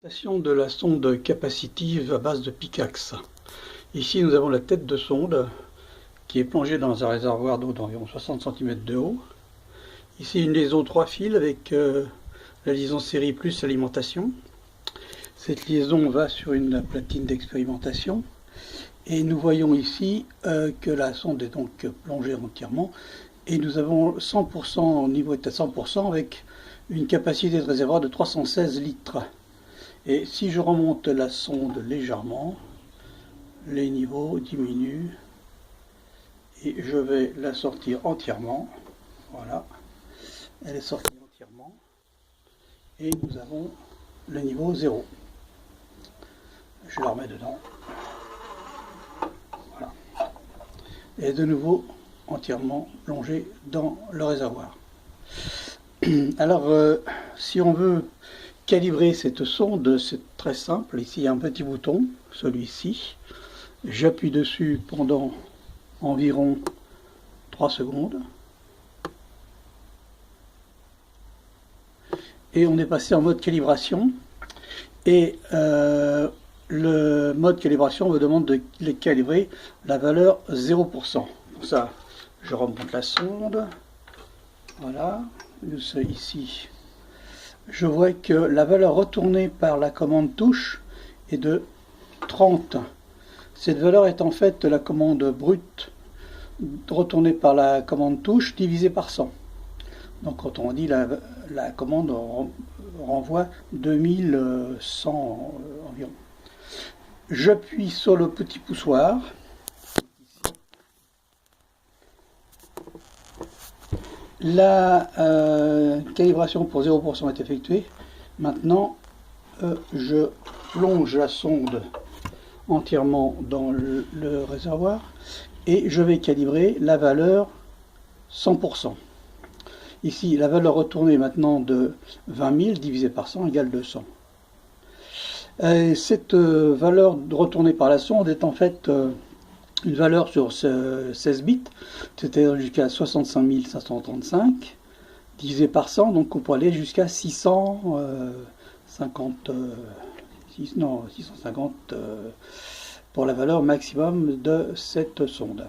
De la sonde capacitive à base de Picaxe. Ici nous avons la tête de sonde qui est plongée dans un réservoir d'eau d'environ 60 cm de haut. Ici une liaison 3 fils avec la liaison série plus alimentation. Cette liaison va sur une platine d'expérimentation et nous voyons ici que la sonde est donc plongée entièrement et nous avons 100%, au niveau est à 100% avec une capacité de réservoir de 316 litres. Et si je remonte la sonde légèrement, les niveaux diminuent et je vais la sortir entièrement. Voilà, elle est sortie entièrement et nous avons le niveau 0. Je la remets dedans. Voilà. Et de nouveau entièrement plongée dans le réservoir. Alors, si on veut calibrer cette sonde, c'est très simple. Ici, il y a un petit bouton, celui-ci. J'appuie dessus pendant environ 3 secondes. Et on est passé en mode calibration. Et le mode calibration me demande de calibrer la valeur 0%. Pour ça, je remonte la sonde. Voilà, ici. Je vois que la valeur retournée par la commande touche est de 30. Cette valeur est en fait la commande brute retournée par la commande touche divisée par 100. Donc quand on dit la commande renvoie 2100 environ. J'appuie sur le petit poussoir. La calibration pour 0% est effectuée. Maintenant, je plonge la sonde entièrement dans le réservoir et je vais calibrer la valeur 100%. Ici, la valeur retournée maintenant de 20 000 divisé par 100 égale 200. Cette valeur retournée par la sonde est en fait une valeur sur 16 bits, c'est-à-dire jusqu'à 65 535, divisé par 100, donc on peut aller jusqu'à 650 pour la valeur maximum de cette sonde.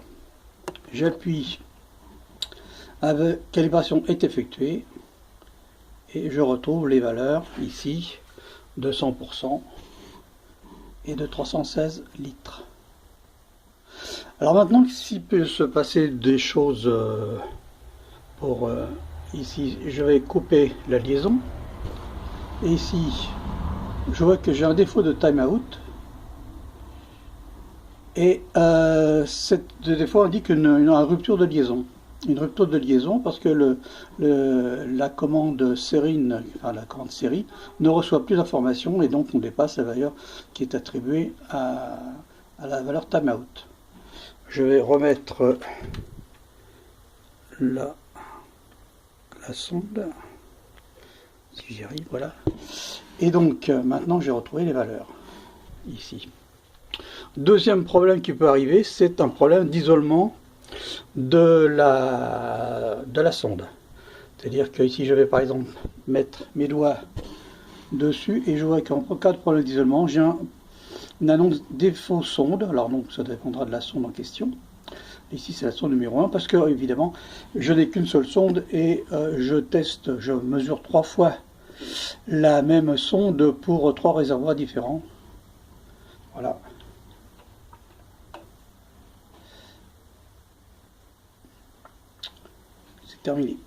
J'appuie, calibration est effectuée, et je retrouve les valeurs ici de 100% et de 316 litres. Alors maintenant, s'il peut se passer des choses ici, je vais couper la liaison. Et ici, je vois que j'ai un défaut de timeout. Et ce défaut indique une rupture de liaison. Une rupture de liaison parce que la commande série, enfin la commande série, ne reçoit plus d'informations et donc on dépasse la valeur qui est attribuée à la valeur timeout. Je vais remettre la sonde, si j'y arrive, voilà. Et donc maintenant j'ai retrouvé les valeurs, ici. Deuxième problème qui peut arriver, c'est un problème d'isolement de la sonde. C'est-à-dire que ici je vais par exemple mettre mes doigts dessus et je vois qu'en cas de problème d'isolement, j'ai une annonce défaut sonde. Alors donc ça dépendra de la sonde en question. Ici c'est la sonde numéro 1 parce que évidemment je n'ai qu'une seule sonde et je mesure 3 fois la même sonde pour 3 réservoirs différents. Voilà. C'est terminé.